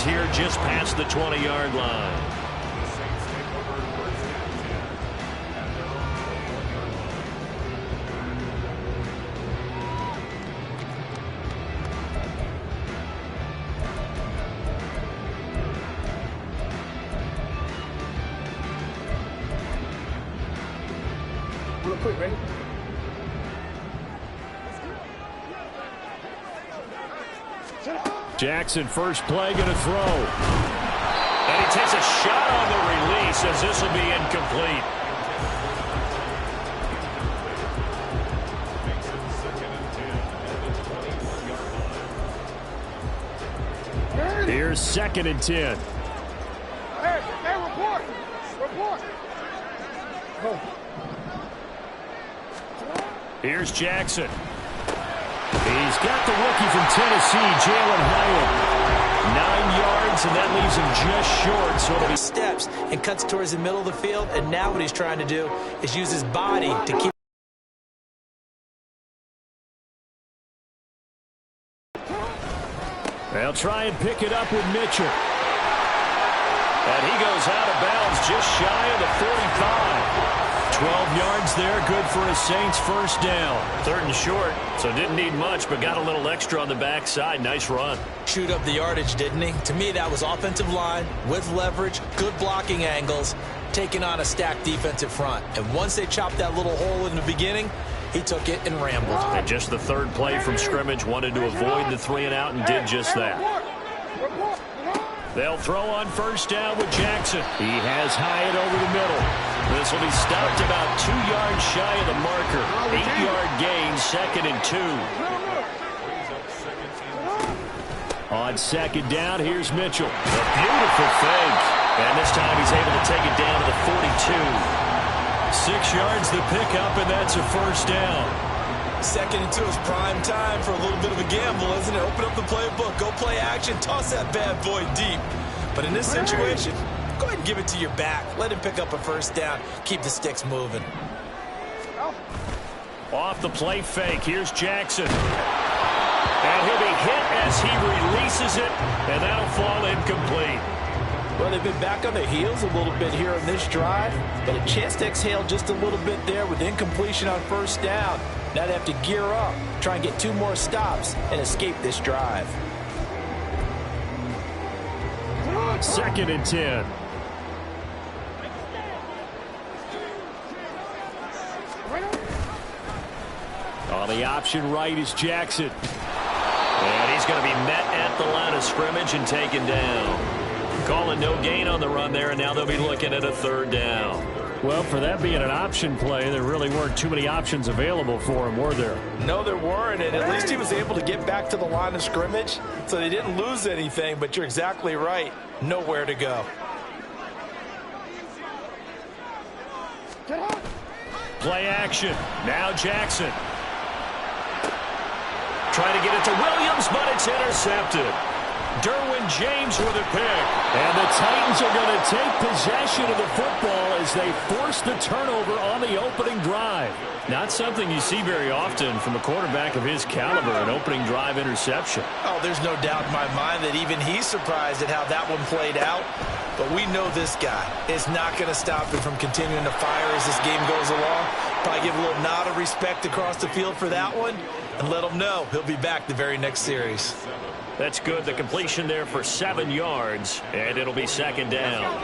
yards here just past the 20-yard line. Real quick, ready? Jackson, first play, going to throw. And he takes a shot on the release as this will be incomplete. Here's 2nd and 10. Hey, report. Go. Here's Jackson. He's got the rookie from Tennessee, Jalen Hyatt. 9 yards, and that leaves him just short. So it'll be steps and cuts towards the middle of the field, and now what he's trying to do is use his body to keep. They'll try and pick it up with Mitchell. And he goes out of bounds just shy of the 45. 12 yards there, good for a Saints first down. 3rd and short, so didn't need much, but got a little extra on the backside. Nice run. Shoot up the yardage, didn't he? To me, that was offensive line with leverage, good blocking angles, taking on a stacked defensive front. And once they chopped that little hole in the beginning, he took it and rambled. And just the 3rd play from scrimmage, wanted to avoid the 3-and-out and did just that. They'll throw on first down with Jackson. He has Hyatt over the middle. This will be stopped about 2 yards shy of the marker. 8-yard gain, 2nd and 2. On 2nd down, here's Mitchell. A beautiful fake. And this time he's able to take it down to the 42. 6 yards the pickup, and that's a first down. 2nd and 2 is prime time for a little bit of a gamble, isn't it? Open up the playbook, go play action, toss that bad boy deep. But in this situation, go ahead and give it to your back. Let him pick up a first down. Keep the sticks moving. Off the play fake, here's Jackson. And he'll be hit as he releases it, and that'll fall incomplete. Well, they've been back on their heels a little bit here on this drive, but a chance to exhale just a little bit there with incompletion on first down. Now they have to gear up, try and get 2 more stops, and escape this drive. 2nd and 10. On the option right is Jackson. And he's going to be met at the line of scrimmage and taken down. Calling no gain on the run there, and now they'll be looking at a 3rd down. Well, for that being an option play, there really weren't too many options available for him, were there? No, there weren't, and at least he was able to get back to the line of scrimmage, so they didn't lose anything, but you're exactly right. Nowhere to go. Play action. Now Jackson. Trying to get it to Williams, but it's intercepted. Derwin James with a pick. And the Titans are going to take possession of the football as they force the turnover on the opening drive. Not something you see very often from a quarterback of his caliber, an opening drive interception. Oh, there's no doubt in my mind that even he's surprised at how that one played out. But we know this guy is not going to stop him from continuing to fire as this game goes along. Probably give a little nod of respect across the field for that one and let him know he'll be back the very next series. That's good. The completion there for 7 yards, and it'll be 2nd down.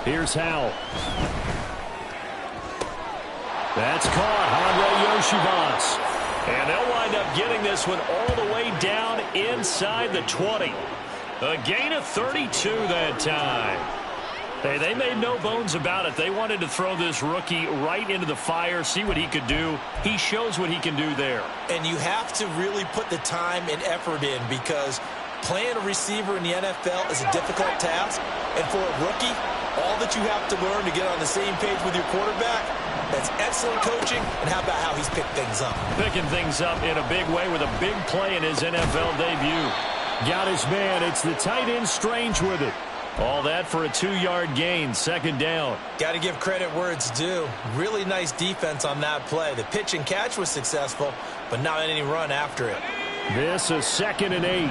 Here's Howell. That's caught. Andre Yoshivas. And they'll wind up getting this one all the way down inside the 20. A gain of 32 that time. Hey, they made no bones about it. They wanted to throw this rookie right into the fire, see what he could do. He shows what he can do there. And you have to really put the time and effort in because playing a receiver in the NFL is a difficult task. And for a rookie, all that you have to learn to get on the same page with your quarterback, that's excellent coaching. And how about how he's picked things up? Picking things up in a big way with a big play in his NFL debut. Got his man. It's the tight end Strange with it. All that for a 2-yard gain, second down. Got to give credit where it's due. Really nice defense on that play. The pitch and catch was successful, but not any run after it. This is 2nd and 8.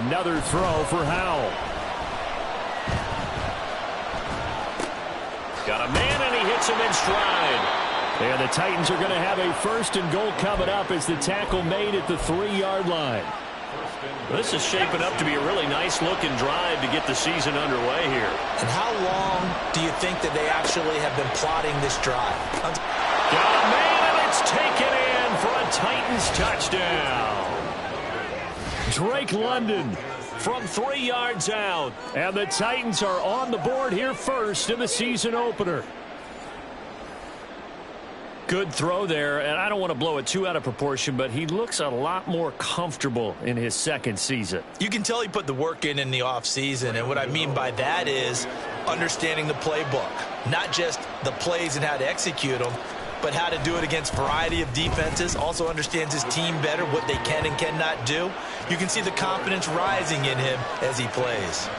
Another throw for Howell. Got a man, and he hits him in stride. And the Titans are going to have a 1st and goal coming up as the tackle made at the 3-yard line. This is shaping up to be a really nice-looking drive to get the season underway here. And how long do you think that they actually have been plotting this drive? Got a man, and it's taken in for a Titans touchdown. Drake London from 3 yards out. And the Titans are on the board here first in the season opener. Good throw there, and I don't want to blow it too out of proportion, but he looks a lot more comfortable in his 2nd season. You can tell he put the work in the offseason, and what I mean by that is understanding the playbook. Not just the plays and how to execute them, but how to do it against a variety of defenses. Also understands his team better, what they can and cannot do. You can see the confidence rising in him as he plays.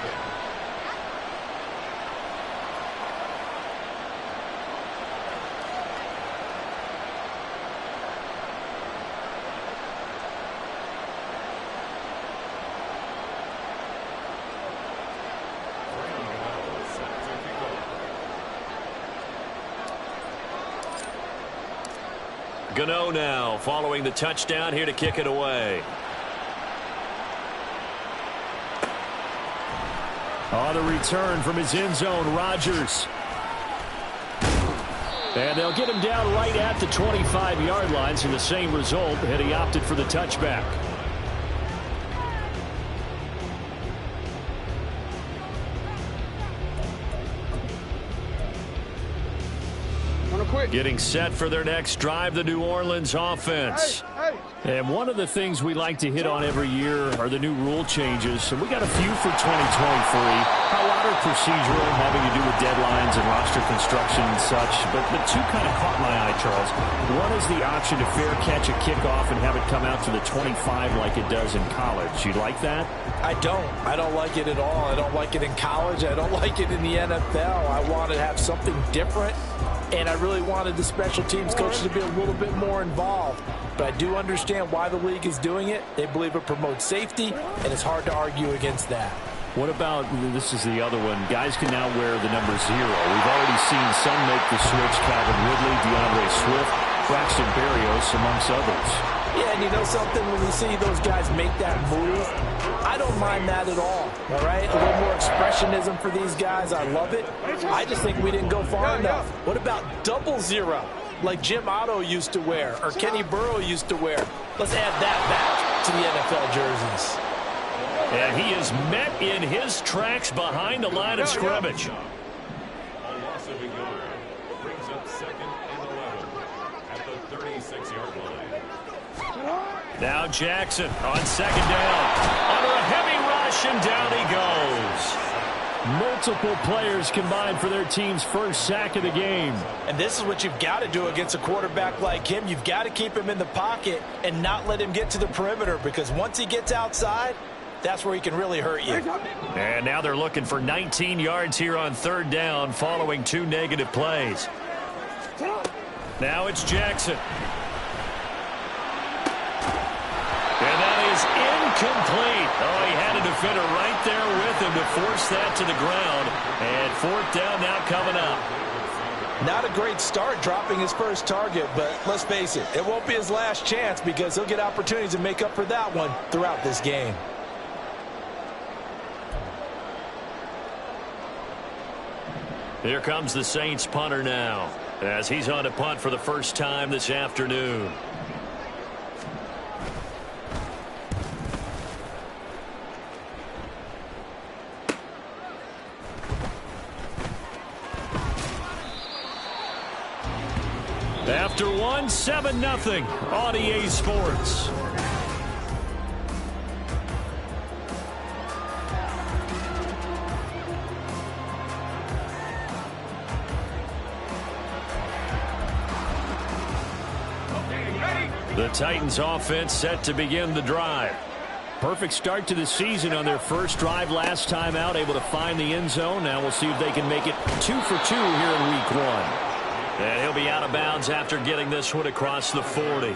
Gano now following the touchdown here to kick it away. On the return from his end zone, Rodgers. And they'll get him down right at the 25-yard line, so the same result, and he opted for the touchback. Getting set for their next drive, the New Orleans offense. And one of the things we like to hit on every year are the new rule changes. So we got a few for 2023. A lot are procedural, having to do with deadlines and roster construction and such. But the two kind of caught my eye, Charles. One is the option to fair catch a kickoff and have it come out to the 25 like it does in college. You like that? I don't. I don't like it at all. I don't like it in college. I don't like it in the NFL. I want to have something different. And I really wanted the special teams coaches to be a little bit more involved. But I do understand why the league is doing it. They believe it promotes safety, and it's hard to argue against that. What about, this is the other one, guys can now wear the number 0. We've already seen some make the switch, Calvin Ridley, DeAndre Swift, Braxton Berrios, amongst others. Yeah, and you know something, when we see those guys make that move, I don't mind that at all right? A little more expressionism for these guys. I love it. I just think we didn't go far enough. What about 00, like Jim Otto used to wear or Kenny Burrow used to wear? Let's add that back to the NFL jerseys. And he is met in his tracks behind the line of scrimmage. A loss of a yard brings up 2nd and 11 at the 36-yard line. Now Jackson on 2nd down. Under a heavy rush, and down he goes. Multiple players combined for their team's first sack of the game. And this is what you've got to do against a quarterback like him. You've got to keep him in the pocket and not let him get to the perimeter, because once he gets outside, that's where he can really hurt you. And now they're looking for 19 yards here on 3rd down following 2 negative plays. Now it's Jackson. And that is incomplete. Oh, he had a defender right there with him to force that to the ground. And 4th down now coming up. Not a great start dropping his first target, but let's face it, it won't be his last chance, because he'll get opportunities to make up for that one throughout this game. Here comes the Saints punter now, as he's on to punt for the first time this afternoon. After one, 7-0 on EA Sports. The Titans offense set to begin the drive. perfect start to the season on their first drive last time out, able to find the end zone. Now we'll see if they can make it 2 for 2 here in week 1. And he'll be out of bounds after getting this one across the 40.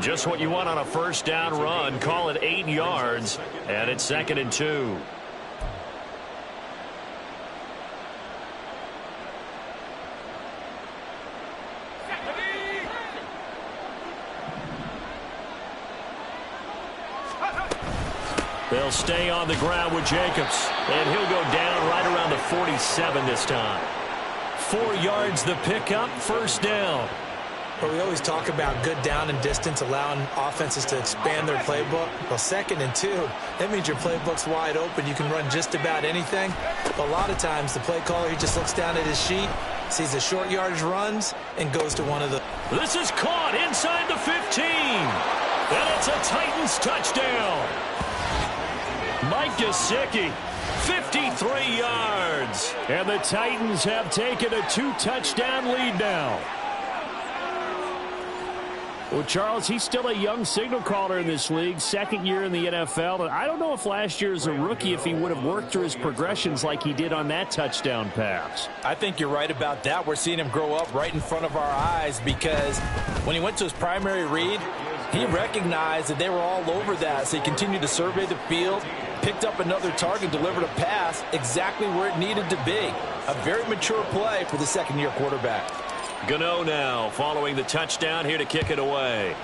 Just what you want on a first down run. Call it 8 yards, and it's 2nd and 2. They'll stay on the ground with Jacobs, and he'll go down right around the 47 this time. 4 yards the pickup, first down. But we always talk about good down and distance, allowing offenses to expand their playbook. Well, 2nd and 2, that means your playbook's wide open. You can run just about anything. But a lot of times, the play caller, he just looks down at his sheet, sees the short yardage runs, and goes to one of the... This is caught inside the 15. And it's a Titans touchdown. Mike Gesicki, 53 yards. And the Titans have taken a 2-touchdown lead now. Well, Charles, he's still a young signal caller in this league, 2nd year in the NFL. And I don't know if last year as a rookie, if he would have worked through his progressions like he did on that touchdown pass. I think you're right about that. We're seeing him grow up right in front of our eyes because when he went to his primary read, he recognized that they were all over that. So he continued to survey the field, picked up another target, delivered a pass exactly where it needed to be. A very mature play for the 2nd-year quarterback. Gano now following the touchdown here to kick it away.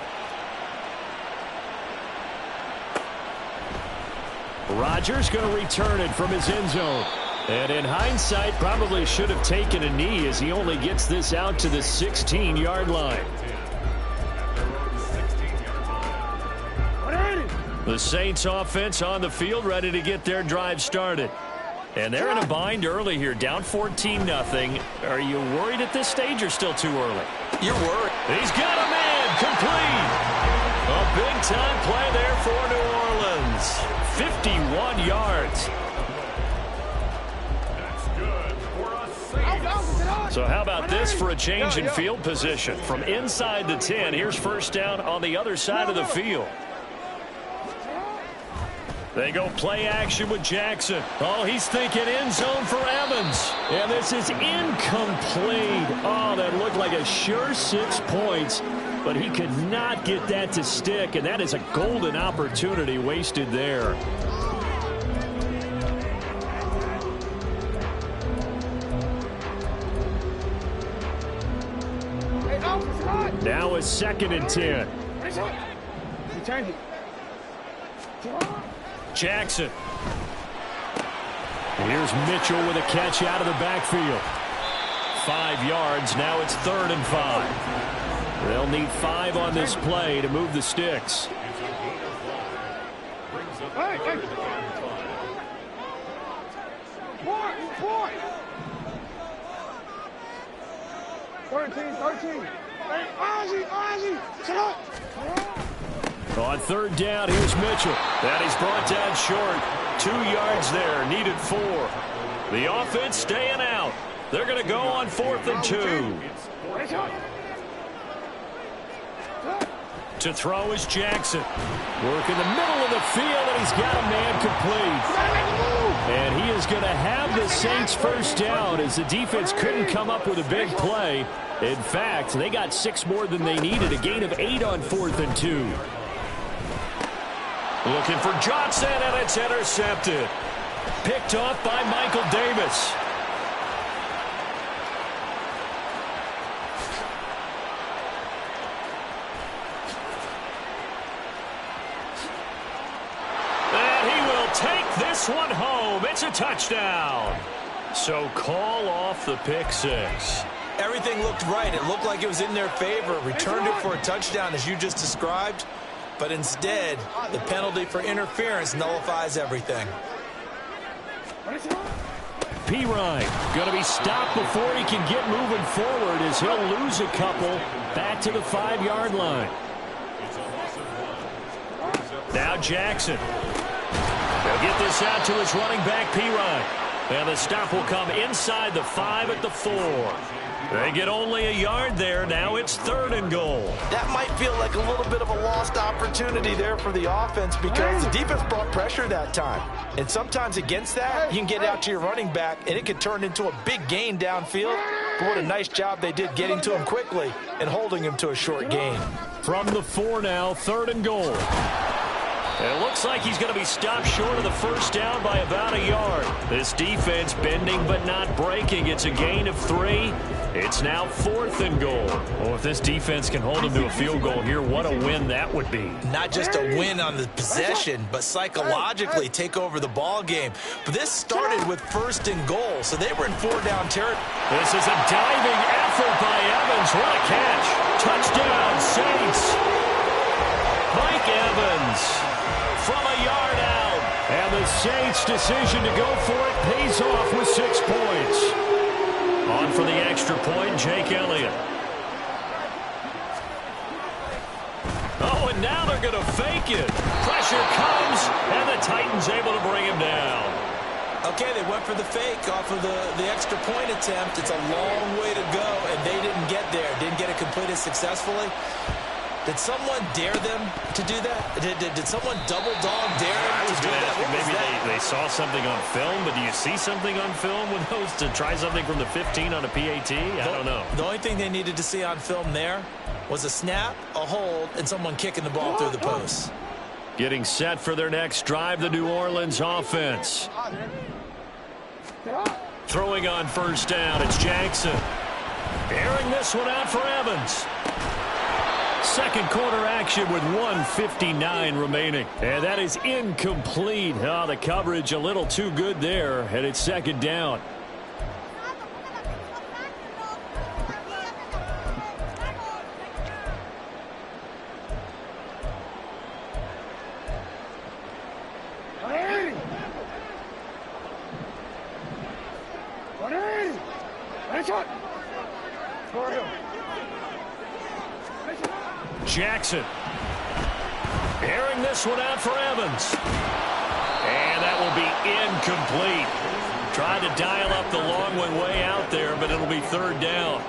Rodgers going to return it from his end zone. And in hindsight, probably should have taken a knee as he only gets this out to the 16-yard line. The Saints offense on the field ready to get their drive started. And they're in a bind early here, down 14-0. Are you worried at this stage or still too early? You're worried. He's got a man complete. A big-time play there for New Orleans. 51 yards. That's good for a safety. So how about this for a change in field position? From inside the 10, here's first down on the other side of the field. They go play action with Jackson. Oh, he's thinking end zone for Evans. And this is incomplete. Oh, that looked like a sure 6 points. But he could not get that to stick. And that is a golden opportunity wasted there. Now it's 2nd and 10. Change it. Jackson. Here's Mitchell with a catch out of the backfield. 5 yards. Now it's 3rd and 5. They'll need 5 on this play to move the sticks. Hey, hey. 13. Hey, Ozzie, shut up. On 3rd down, here's Mitchell. That he's brought down short. 2 yards there, needed 4. The offense staying out. They're going to go on 4th and 2. To throw is Jackson. Work in the middle of the field, and he's got a man complete. And he is going to have the Saints first down as the defense couldn't come up with a big play. In fact, they got 6 more than they needed, a gain of 8 on 4th and 2. Looking for Johnson, and it's intercepted. Picked off by Michael Davis. And he will take this one home. It's a touchdown. So call off the pick 6. Everything looked right. It looked like it was in their favor. Returned it for a touchdown, as you just described. But instead, the penalty for interference nullifies everything. Pirine going to be stopped before he can get moving forward as he'll lose a couple back to the 5-yard line. Now Jackson. They'll get this out to his running back, Pirine. And the stop will come inside the 5 at the 4. They get only a yard there. Now it's 3rd and goal. That might feel like a little bit of a lost opportunity there for the offense because the defense brought pressure that time. And sometimes against that, you can get out to your running back, and it can turn into a big gain downfield. But what a nice job they did getting to him quickly and holding him to a short gain. From the 4 now, 3rd and goal. It looks like he's going to be stopped short of the first down by about a yard. This defense bending but not breaking. It's a gain of 3. It's now 4th and goal. Oh, if this defense can hold him to a field goal here, what a win that would be. Not just a win on the possession, but psychologically take over the ball game. But this started with 1st and goal, so they were in 4-down territory. This is a diving effort by Evans. What a catch. Touchdown, Saints. Mike Evans from a yard out. And the Saints' decision to go for it pays off with 6 points. On for the extra point, Jake Elliott. Oh, and now they're going to fake it. Pressure comes, and the Titans able to bring him down. Okay, they went for the fake off of the extra point attempt. It's a long way to go, and they didn't get there. Didn't get it completed successfully. Did someone dare them to do that? Did someone double dog dare them to do that? Maybe they saw something on film, but do you see something on film with those to try something from the 15 on a PAT? I don't know. The only thing they needed to see on film there was a snap, a hold, and someone kicking the ball through the post. Getting set for their next drive, the New Orleans offense. Throwing on first down, it's Jackson. Airing this one out for Evans. Second quarter action with 1:59 remaining. And that is incomplete. Oh, the coverage a little too good there, and it's 2nd down. Jackson. Airing this one out for Evans. And that will be incomplete. Tried to dial up the long one way out there, but it'll be 3rd down.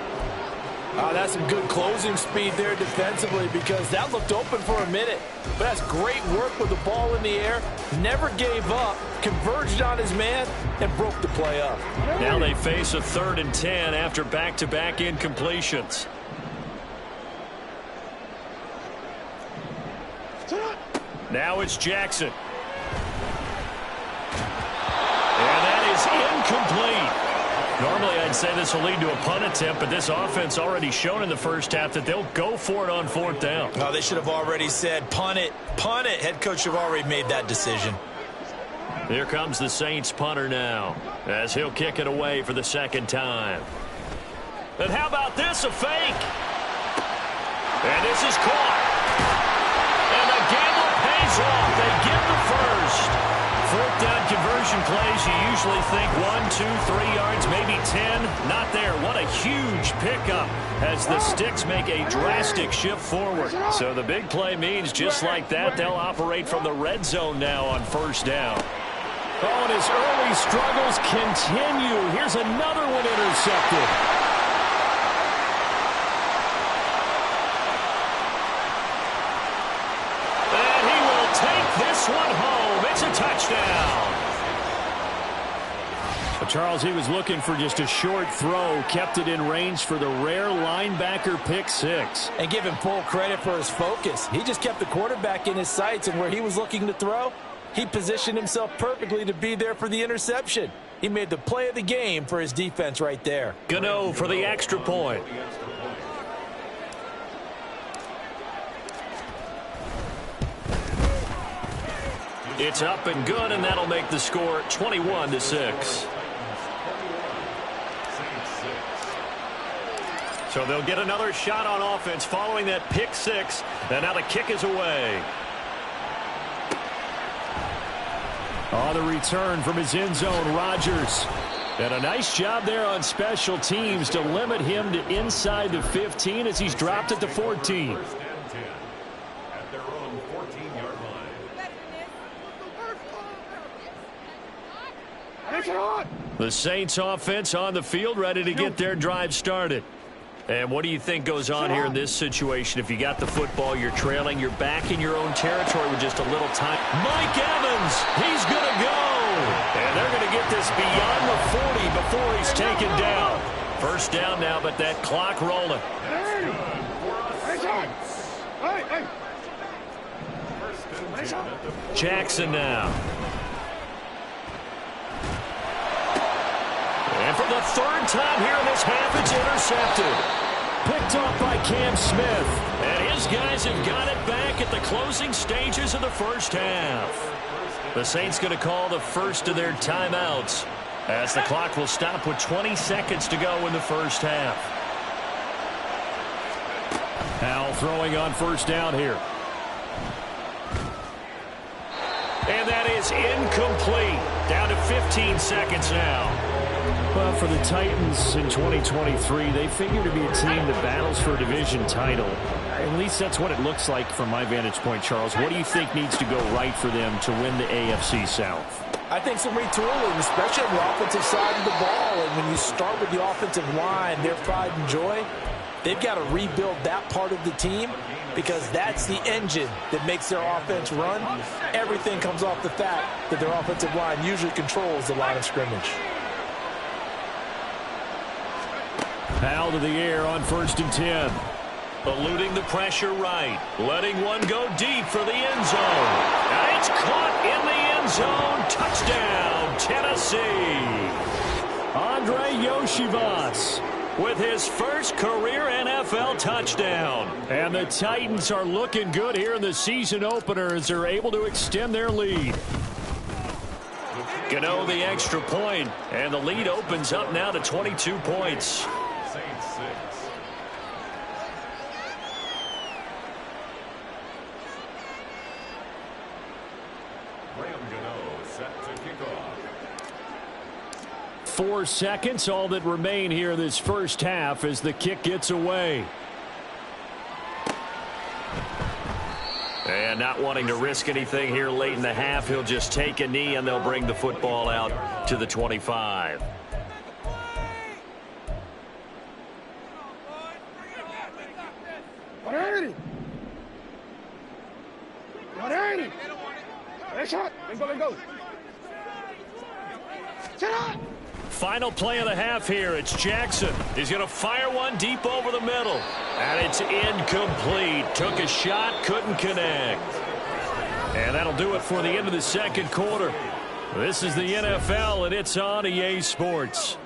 That's some good closing speed there defensively because that looked open for a minute. But that's great work with the ball in the air. Never gave up, converged on his man, and broke the play up. Now they face a 3rd and 10 after back-to-back incompletions. Now it's Jackson. And that is incomplete. Normally I'd say this will lead to a punt attempt, but this offense already shown in the first half that they'll go for it on 4th down. Oh, they should have already said punt it, punt it. Head coach should have already made that decision. Here comes the Saints punter now as he'll kick it away for the 2nd time. And how about this, a fake? And this is caught. And the gamble pays off. They get the first. 4th down conversion plays, you usually think 1, 2, 3 yards, maybe 10. Not there. What a huge pickup as the Sticks make a drastic shift forward. So the big play means just like that, they'll operate from the red zone now on 1st down. Oh, and his early struggles continue. Here's another one intercepted. And he will take this one home. It's a touchdown. But Charles, he was looking for just a short throw, kept it in range for the rare linebacker pick 6. And give him full credit for his focus. He just kept the quarterback in his sights, and where he was looking to throw, he positioned himself perfectly to be there for the interception. He made the play of the game for his defense right there. Gano for the extra point. It's up and good, and that'll make the score 21-6. So they'll get another shot on offense following that pick 6, and now the kick is away. On the return from his end zone, Rodgers. And a nice job there on special teams to limit him to inside the 15 as he's dropped at the 14. At their own 14-yard line. Take it on! The Saints offense on the field, ready to get their drive started. And what do you think goes on here in this situation? If you got the football, you're trailing, you're back in your own territory with just a little time. Mike Evans, he's going to go. And they're going to get this beyond the 40 before he's taken down. First down now, but that clock rolling. Jackson now. And for the third time here in this half, it's intercepted. Picked off by Cam Smith. And his guys have got it back at the closing stages of the first half. The Saints going to call the first of their timeouts as the clock will stop with 20 seconds to go in the first half. Howell throwing on first down here. And that is incomplete. Down to 15 seconds now. Well, for the Titans in 2023, they figure to be a team that battles for a division title. At least that's what it looks like from my vantage point, Charles. What do you think needs to go right for them to win the AFC South? I think some retooling, especially on the offensive side of the ball. And when you start with the offensive line, their pride and joy, they've got to rebuild that part of the team because that's the engine that makes their offense run. Everything comes off the fact that their offensive line usually controls the line of scrimmage. Howell to the air on 1st and 10. Eluding the pressure right. Letting one go deep for the end zone. And it's caught in the end zone. Touchdown, Tennessee. Andre Yoshivas with his first career NFL touchdown. And the Titans are looking good here in the season opener as they're able to extend their lead. Gano the extra point, and the lead opens up now to 22 points. Saints 6. Graham Gano set to kick off. 4 seconds, all that remain here this first half as the kick gets away. And not wanting to risk anything here late in the half, he'll just take a knee and they'll bring the football out to the 25. Final play of the half here. It's Jackson. He's going to fire one deep over the middle. And it's incomplete. Took a shot, couldn't connect. And that'll do it for the end of the second quarter. This is the NFL, and it's on EA Sports.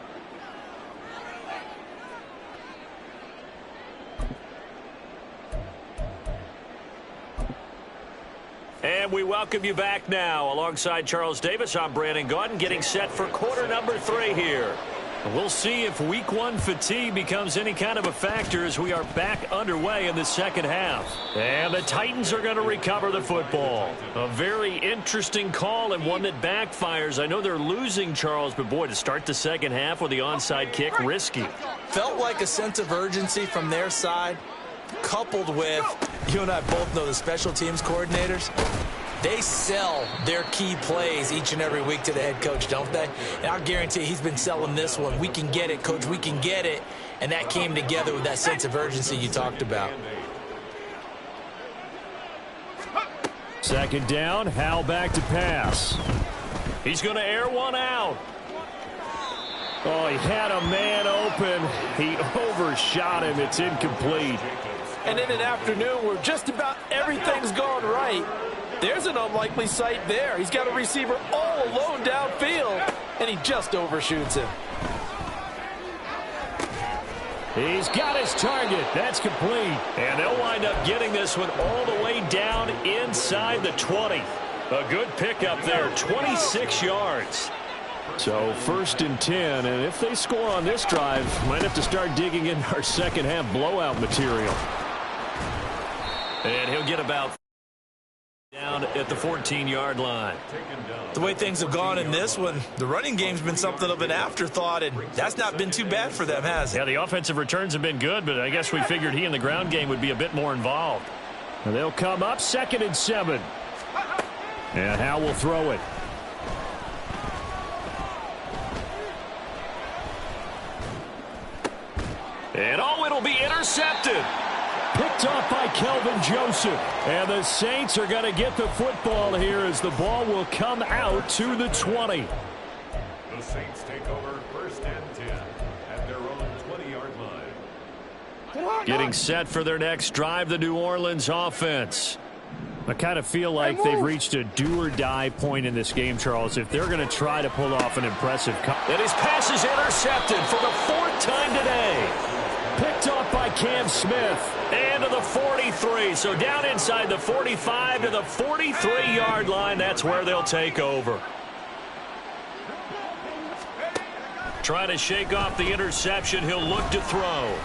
And we welcome you back now. Alongside Charles Davis, I'm Brandon Gaudin, getting set for quarter number 3 here. We'll see if week 1 fatigue becomes any kind of a factor as we are back underway in the second half. And the Titans are going to recover the football. A very interesting call and one that backfires. I know they're losing, Charles, but boy, to start the second half with the onside kick, risky. Felt like a sense of urgency from their side, coupled with, you and I both know the special teams coordinators, they sell their key plays each and every week to the head coach, don't they? And I'll guarantee he's been selling this one. We can get it, coach, we can get it. And that came together with that sense of urgency you talked about. Second down, Howell back to pass. He's going to air one out. Oh, he had a man open. He overshot him. It's incomplete. And in an afternoon where just about everything's gone right, there's an unlikely sight there. He's got a receiver all alone downfield, and he just overshoots him. He's got his target. That's complete. And they'll wind up getting this one all the way down inside the 20. A good pickup there, 26 yards. So 1st and 10, and if they score on this drive, might have to start digging in our second half blowout material. And he'll get about down at the 14-yard line. The way things have gone in this one, the running game's been something of an afterthought, and that's not been too bad for them, has it? Yeah, the offensive returns have been good, but I guess we figured he in the ground game would be a bit more involved. And they'll come up 2nd and 7. And Howell will throw it. And oh, it'll be intercepted. Picked off by Kelvin Joseph. And the Saints are going to get the football here as the ball will come out to the 20. The Saints take over 1st and 10 at their own 20-yard line. Getting set for their next drive, the New Orleans offense. I kind of feel like they've reached a do-or-die point in this game, Charles, if they're going to try to pull off an impressive cut. And his pass is intercepted for the 4th time today. Picked off by Cam Smith. And to the 43. So down inside the 45 to the 43-yard line. That's where they'll take over. Trying to shake off the interception. He'll look to throw.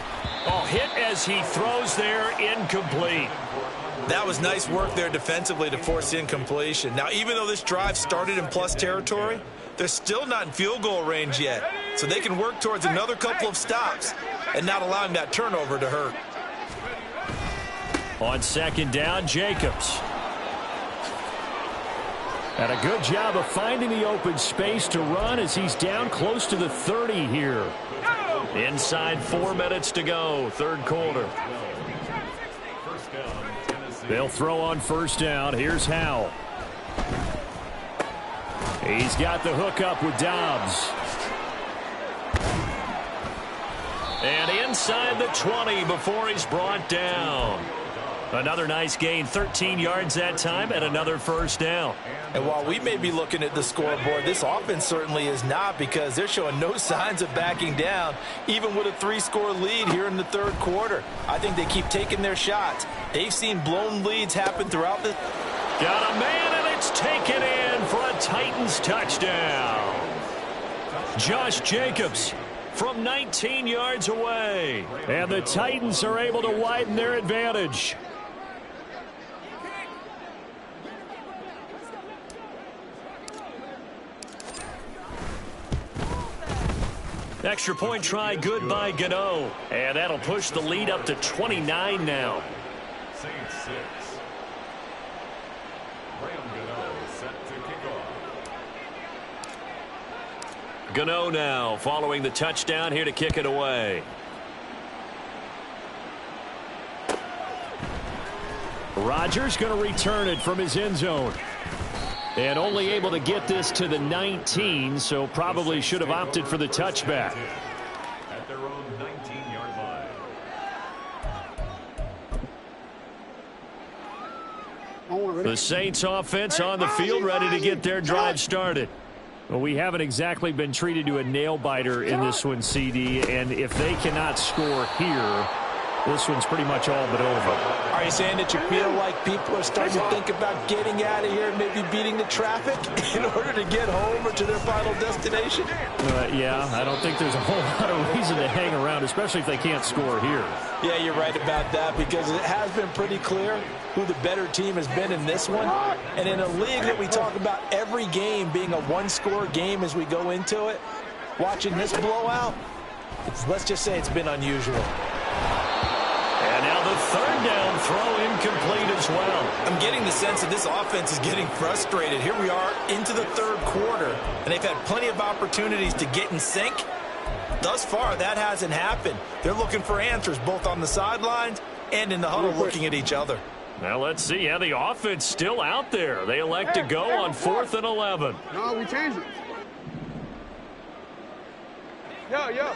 Oh, hit as he throws there, incomplete. That was nice work there defensively to force incompletion. Now, even though this drive started in plus territory, they're still not in field goal range yet. So they can work towards another couple of stops and not allowing that turnover to hurt. On 2nd down, Jacobs. And a good job of finding the open space to run as he's down close to the 30 here. Inside 4 minutes to go, 3rd quarter. They'll throw on 1st down. Here's Howell. He's got the hook up with Dobbs. And inside the 20 before he's brought down. Another nice gain, 13 yards that time, and another 1st down. And while we may be looking at the scoreboard, this offense certainly is not, because they're showing no signs of backing down, even with a 3-score lead here in the 3rd quarter. I think they keep taking their shots. They've seen blown leads happen throughout the... Got a man, and it's taken in for a Titans touchdown. Josh Jacobs from 19 yards away. And the Titans are able to widen their advantage. Extra point try good by Gano. And that'll push the lead up to 29 now. Saints 6. Graham Gano set to kick off. Gano now following the touchdown here to kick it away. Rodgers going to return it from his end zone. And only able to get this to the 19, so probably should have opted for the touchback. At their own 19-yard line. The Saints offense on the field ready to get their drive started. Well, we haven't exactly been treated to a nail-biter in this one, CD, and if they cannot score here, this one's pretty much all but over. Are you saying that you feel like people are starting to think about getting out of here, maybe beating the traffic in order to get home or to their final destination? Yeah, I don't think there's a whole lot of reason to hang around, especially if they can't score here. Yeah, you're right about that, because it has been pretty clear who the better team has been in this one. And in a league that we talk about every game being a one-score game as we go into it, watching this blowout, let's just say it's been unusual. And now the 3rd down throw incomplete as well. I'm getting the sense that this offense is getting frustrated. Here we are into the 3rd quarter, and they've had plenty of opportunities to get in sync. Thus far, that hasn't happened. They're looking for answers both on the sidelines and in the huddle looking at each other. Now let's see. Yeah, the offense still out there. They elect to go on 4th and 11. No, we changed it. Yo.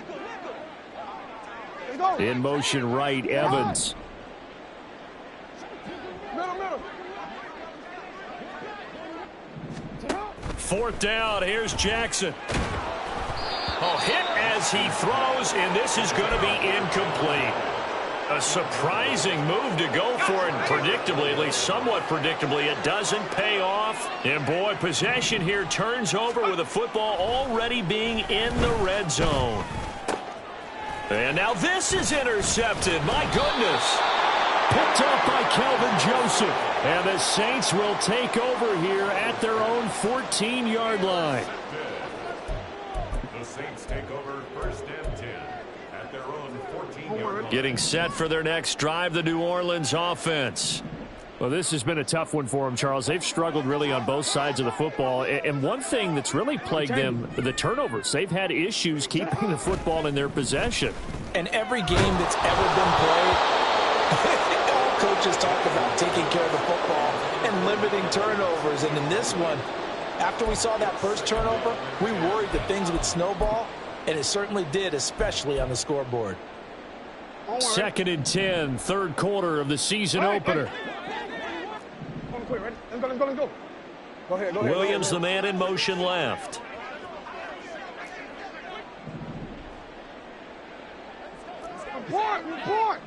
In motion right, Evans. Middle. 4th down, here's Jackson. Oh, hit as he throws, and this is going to be incomplete. A surprising move to go for it, predictably, at least somewhat predictably, it doesn't pay off. And boy, possession here turns over with the football already being in the red zone. And now this is intercepted. My goodness. Picked up by Kelvin Joseph. And the Saints will take over here at their own 14-yard line. The Saints take over 1st and 10 at their own 14-yard line. Getting set for their next drive, the New Orleans offense. Well, this has been a tough one for them, Charles. They've struggled really on both sides of the football. And one thing that's really plagued them, the turnovers. They've had issues keeping the football in their possession. And every game that's ever been played, all coaches talk about taking care of the football and limiting turnovers. And in this one, after we saw that first turnover, we worried that things would snowball, and it certainly did, especially on the scoreboard. 2nd and 10, third quarter of the season opener. Let's go. Go ahead. Williams, the man in motion left. Report.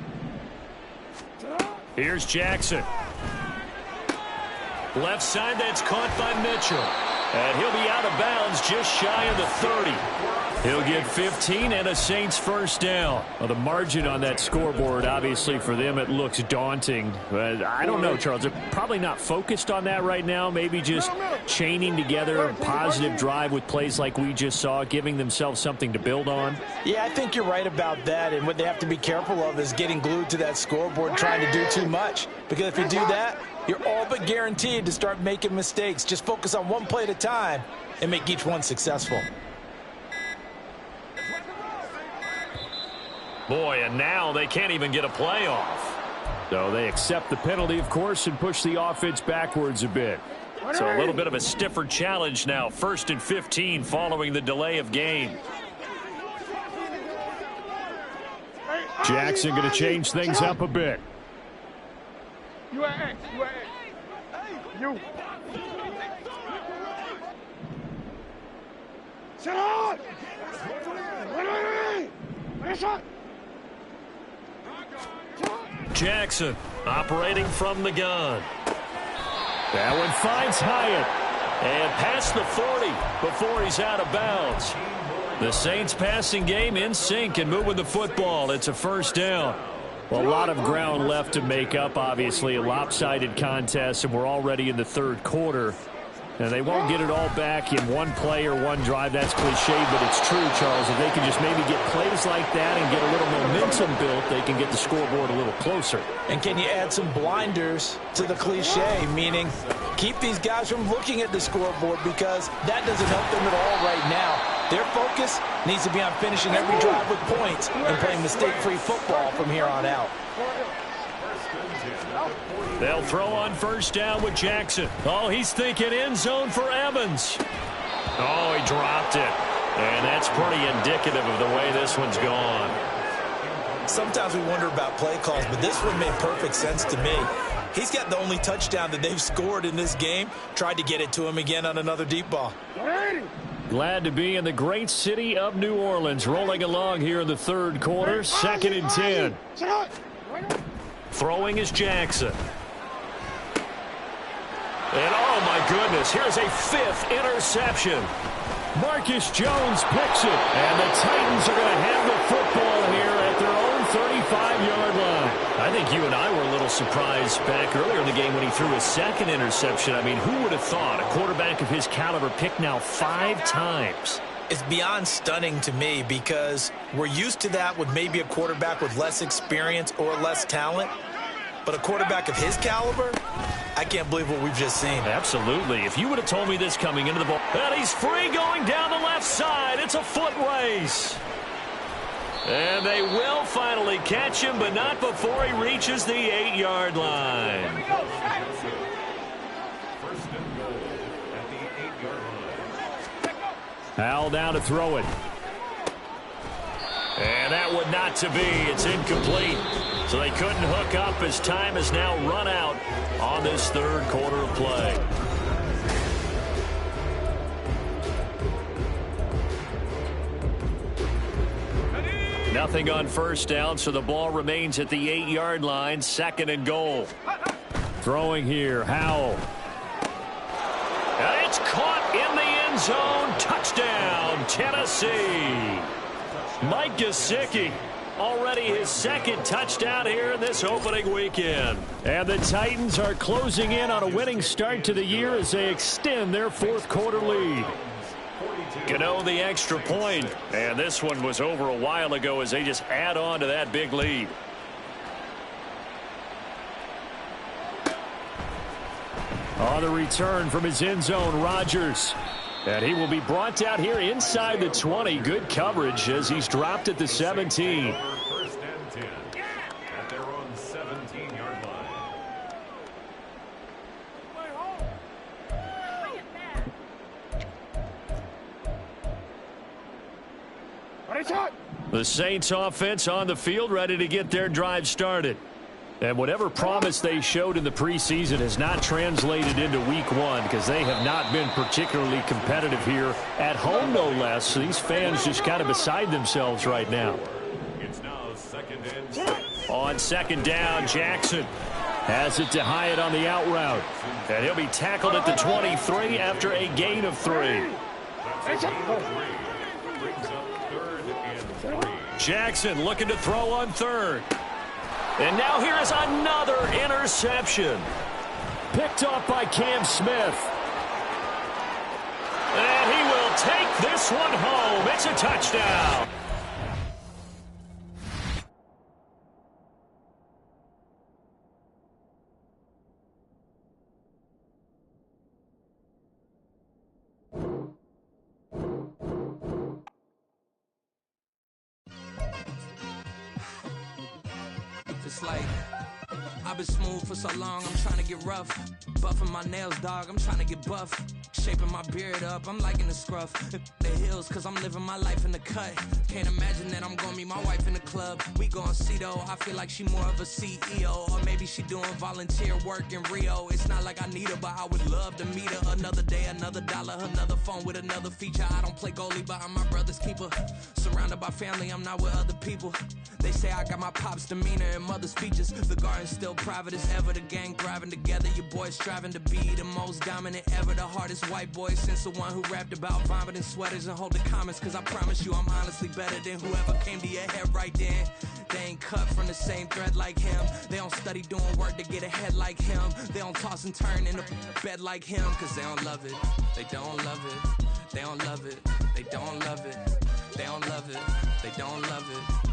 Here's Jackson. Left side, that's caught by Mitchell. And he'll be out of bounds just shy of the 30. He'll get 15 and a Saints first down. Well, the margin on that scoreboard, obviously for them, it looks daunting. But I don't know, Charles. They're probably not focused on that right now. Maybe just chaining together a positive drive with plays like we just saw, giving themselves something to build on. Yeah, I think you're right about that. And what they have to be careful of is getting glued to that scoreboard, trying to do too much. Because if you do that, you're all but guaranteed to start making mistakes. Just focus on one play at a time and make each one successful. Boy, and now they can't even get a play off. So they accept the penalty, of course, and push the offense backwards a bit. So a little bit of a stiffer challenge now. 1st and 15 following the delay of game. Jackson going to change things up a bit. You at X. You. Sit on! Wait. Shot! Jackson operating from the gun. That one finds Hyatt. And past the 40 before he's out of bounds. The Saints passing game in sync and moving the football. It's a first down. Well, a lot of ground left to make up, obviously. A lopsided contest, and we're already in the third quarter. And they won't get it all back in one play or one drive. That's cliche, but it's true, Charles. If they can just maybe get plays like that and get a little momentum built, they can get the scoreboard a little closer. And can you add some blinders to the cliche, meaning keep these guys from looking at the scoreboard, because that doesn't help them at all right now. Their focus needs to be on finishing every drive with points and playing mistake-free football from here on out. They'll throw on first down with Jackson. Oh, he's thinking end zone for Evans. Oh, he dropped it. And that's pretty indicative of the way this one's gone. Sometimes we wonder about play calls, but this one made perfect sense to me. He's got the only touchdown that they've scored in this game. Tried to get it to him again on another deep ball. Glad to be in the great city of New Orleans. Rolling along here in the third quarter. 2nd and 10. Throwing is Jackson. And oh my goodness, here's a 5th interception. Marcus Jones picks it. And the Titans are going to have the football here at their own 35-yard line. I think you and I were a little surprised back earlier in the game when he threw his 2nd interception. I mean, who would have thought a quarterback of his caliber picked now 5 times? It's beyond stunning to me, because we're used to that with maybe a quarterback with less experience or less talent. But a quarterback of his caliber, I can't believe what we've just seen. Absolutely. If you would have told me this coming into the ball. And he's free going down the left side. It's a foot race. And they will finally catch him, but not before he reaches the 8-yard line. First and goal at the 8-yard line. Howell down to throw it. And that would not to be. It's incomplete. So they couldn't hook up as time has now run out on this third quarter of play. Nothing on first down, so the ball remains at the 8-yard line. 2nd and goal. Throwing here, Howell. And it's caught in the end zone. Touchdown, Tennessee. Mike Gesicki, already his 2nd touchdown here in this opening weekend. And the Titans are closing in on a winning start to the year as they extend their 4th quarter lead. Gano the extra point, and this one was over a while ago as they just add on to that big lead. On the return from his end zone, Rodgers. And he will be brought down here inside the 20. Good coverage as he's dropped at the 17. First and 10 at their own 17-yard line. The Saints offense on the field, ready to get their drive started. And whatever promise they showed in the preseason has not translated into week one because they have not been particularly competitive here at home, no less. These fans just kind of beside themselves right now. It's now second and 6. On second down, Jackson has it to Hyatt on the out route. And he'll be tackled at the 23 after a gain of 3. That's a gain of 3. Brings up third and 3. Jackson looking to throw on third. And now here is another interception. Picked off by Cam Smith. And he will take this one home. It's a touchdown. It's like I've been smooth for so long, I'm trying to get rough. Buffing my nails, dog, I'm trying to get buff. Shaping my beard up, I'm liking the scruff. The hills, cause I'm living my life in the cut. Can't imagine that I'm gonna meet my wife in the club. We gon' see though, I feel like she more of a CEO. Or maybe she doing volunteer work in Rio. It's not like I need her, but I would love to meet her. Another day, another dollar, another phone with another feature. I don't play goalie, but I'm my brother's keeper. Surrounded by family, I'm not with other people. They say I got my pop's demeanor and mother's features. The garden's still private as ever. The gang thriving together. Your boys striving to be the most dominant ever. The hardest white boy since the one who rapped about vomiting sweaters and hold the comments. Cause I promise you I'm honestly better than whoever came to your head right then. They ain't cut from the same thread like him. They don't study doing work to get ahead like him. They don't toss and turn in the bed like him. Cause they don't love it. They don't love it. They don't love it. They don't love it. They don't love it. They don't love it.